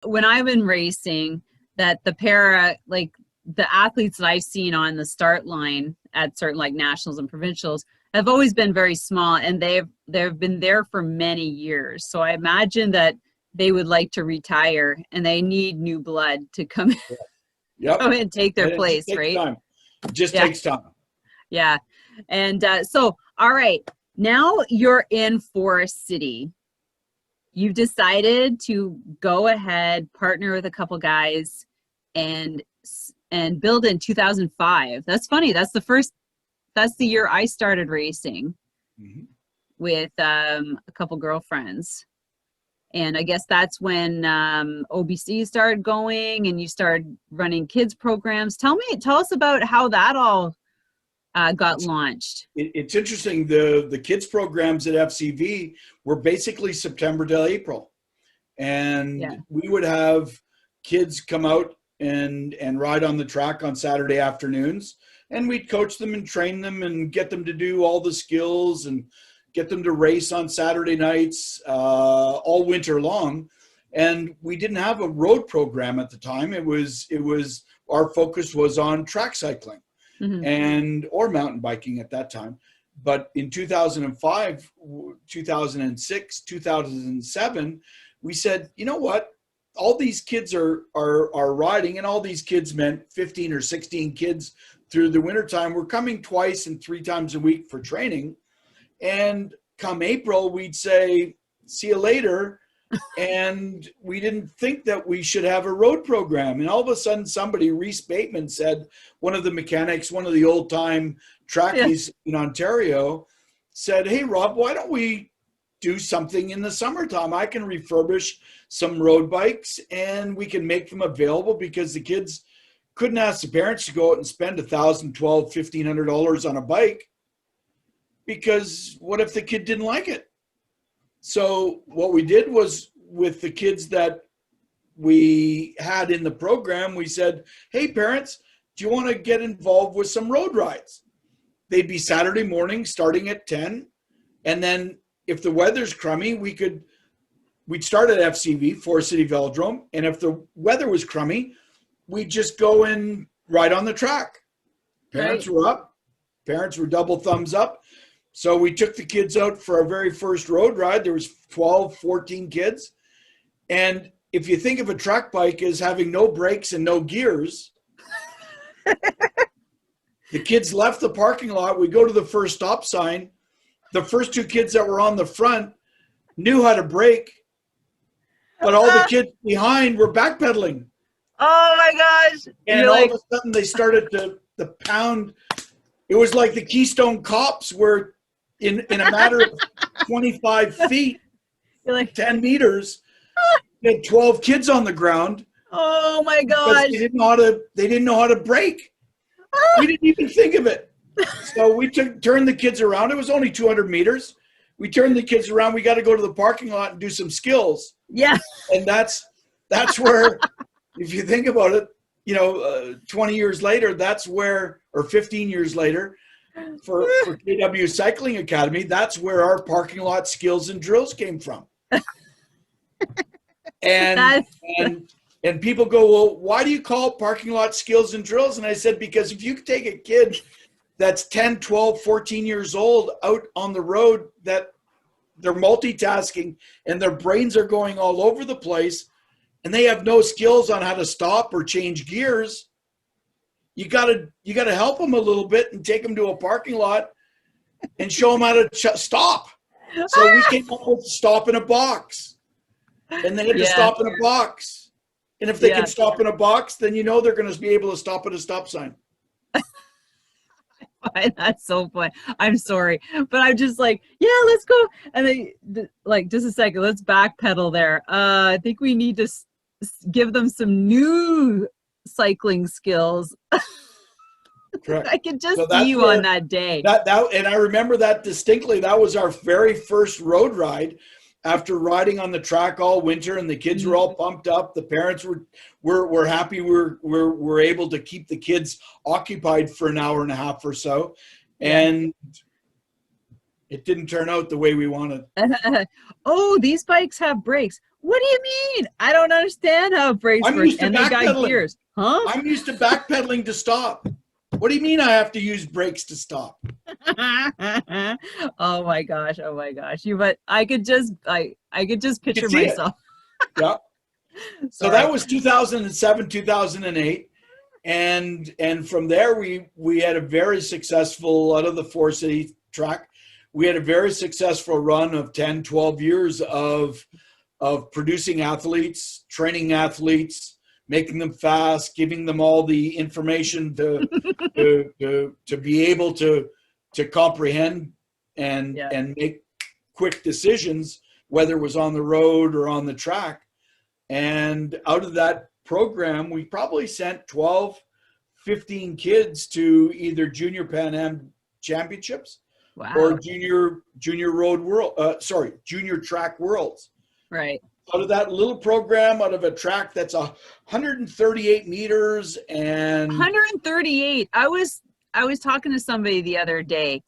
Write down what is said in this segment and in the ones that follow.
when I'm in racing, that the athletes that I've seen on the start line at certain like nationals and provincials have always been very small, and they've been there for many years. So I imagine that they would like to retire and they need new blood to come, Yep. come and take their And it place, just takes right? time. It just Yeah. takes time. Yeah. And so, all right, now you're in Forest City. You've decided to go ahead, partner with a couple guys, and build in 2005. That's funny. That's the year I started racing with a couple girlfriends. And I guess that's when OBC started going and you started running kids programs. Tell us about how that all got launched. It's interesting. The kids programs at FCV were basically September to April. And we would have kids come out and ride on the track on Saturday afternoons. And we'd coach them and train them and get them to do all the skills and get them to race on Saturday nights all winter long. And we didn't have a road program at the time. It was our focus was on track cycling and or mountain biking at that time. But in 2005, 2006, 2007, we said, you know what? All these kids are riding, and all these kids meant 15 or 16 kids through the wintertime. We're coming twice and 3 times a week for training. And come April, we'd say, see you later. And we didn't think that we should have a road program. And all of a sudden somebody, Reese Bateman said, one of the mechanics, one of the old time trackies in Ontario, said, hey, Rob, why don't we do something in the summertime? I can refurbish some road bikes and we can make them available, because the kids couldn't ask the parents to go out and spend $1,000, $1,200, $1,500 on a bike, because what if the kid didn't like it? So what we did was, with the kids that we had in the program, we said, hey, parents, do you want to get involved with some road rides? They'd be Saturday morning starting at 10. And then if the weather's crummy, we'd start at FCV, Forest City Velodrome. And if the weather was crummy, we'd just go and ride on the track. Parents were up. Parents were double thumbs up. So we took the kids out for our very first road ride. There was 12, 14 kids. And if you think of a track bike as having no brakes and no gears, the kids left the parking lot. We go to the first stop sign. The first 2 kids that were on the front knew how to brake, but all the kids behind were backpedaling. Oh my gosh. And all of a sudden they started to pound. It was like the Keystone Cops were in a matter of 25 feet, 10 meters, they had 12 kids on the ground. Oh my gosh. They didn't know how to brake. We didn't even think of it. So we turned the kids around. It was only 200 meters. We turned the kids around. We got to go to the parking lot and do some skills. Yeah. And that's where, if you think about it, 20 years later, that's where, or 15 years later, for KW Cycling Academy, that's where our parking lot skills and drills came from. And people go, well, why do you call it parking lot skills and drills? And I said, because if you take a kid that's 10, 12, 14 years old out on the road, that they're multitasking and their brains are going all over the place, and they have no skills on how to stop or change gears, you gotta help them a little bit and take them to a parking lot and show them how to stop. So we came up with stop in a box, and they had to stop in a box. And if they can stop in a box, then they're going to be able to stop at a stop sign. That's so funny. I'm sorry, but I'm just like, yeah, let's go. And then, like, just a second, let's backpedal there. I think we need to give them some new cycling skills. Correct. I could just see you on that day. And I remember that distinctly. That was our very first road ride after riding on the track all winter, and the kids were all pumped up. The parents were happy. We're able to keep the kids occupied for an hour and a half or so. And it didn't turn out the way we wanted. Oh, these bikes have brakes. What do you mean? I don't understand how brakes I'm work. used to And they got backpedaling. gears. Huh? I'm used to backpedaling to stop. What do you mean I have to use brakes to stop? Oh my gosh. Oh my gosh. But I could just You can picture see it. myself. Yeah. So Sorry. that was 2007, 2008. And from there we had a very successful, out of the Forest City track, we had a very successful run of 10, 12 years of producing athletes, training athletes, making them fast, giving them all the information to be able to comprehend and Yeah. and make quick decisions, whether it was on the road or on the track. And out of that program, we probably sent 12, 15 kids to either junior Pan Am championships or Wow. junior road world, junior track worlds. Right. Out of that little program, out of a track that's 138 meters and 138. I was talking to somebody the other day,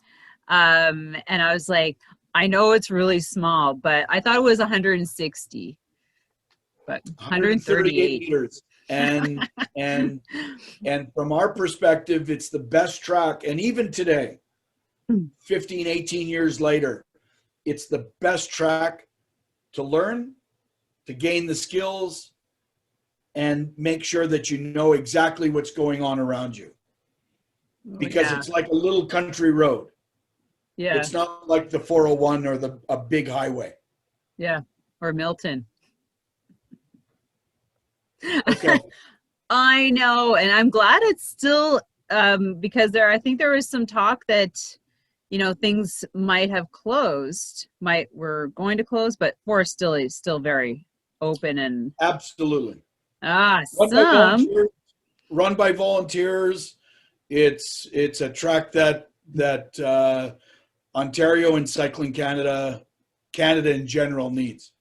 and I was like, I know it's really small, but I thought it was 160, but 138 138. meters. And and from our perspective, it's the best track. And even today, 15, 18 years later, it's the best track to learn, to gain the skills, and make sure that you know exactly what's going on around you. Oh, Because yeah. it's like a little country road. Yeah. It's not like the 401 or a big highway. Yeah. Or Milton. Okay. I know, and I'm glad it's still because I think there was some talk that things might have closed, were going to close, but Forest still is still very open and Absolutely. Run by awesome. volunteers. Run by volunteers. It's a track that Ontario and Cycling Canada in general needs.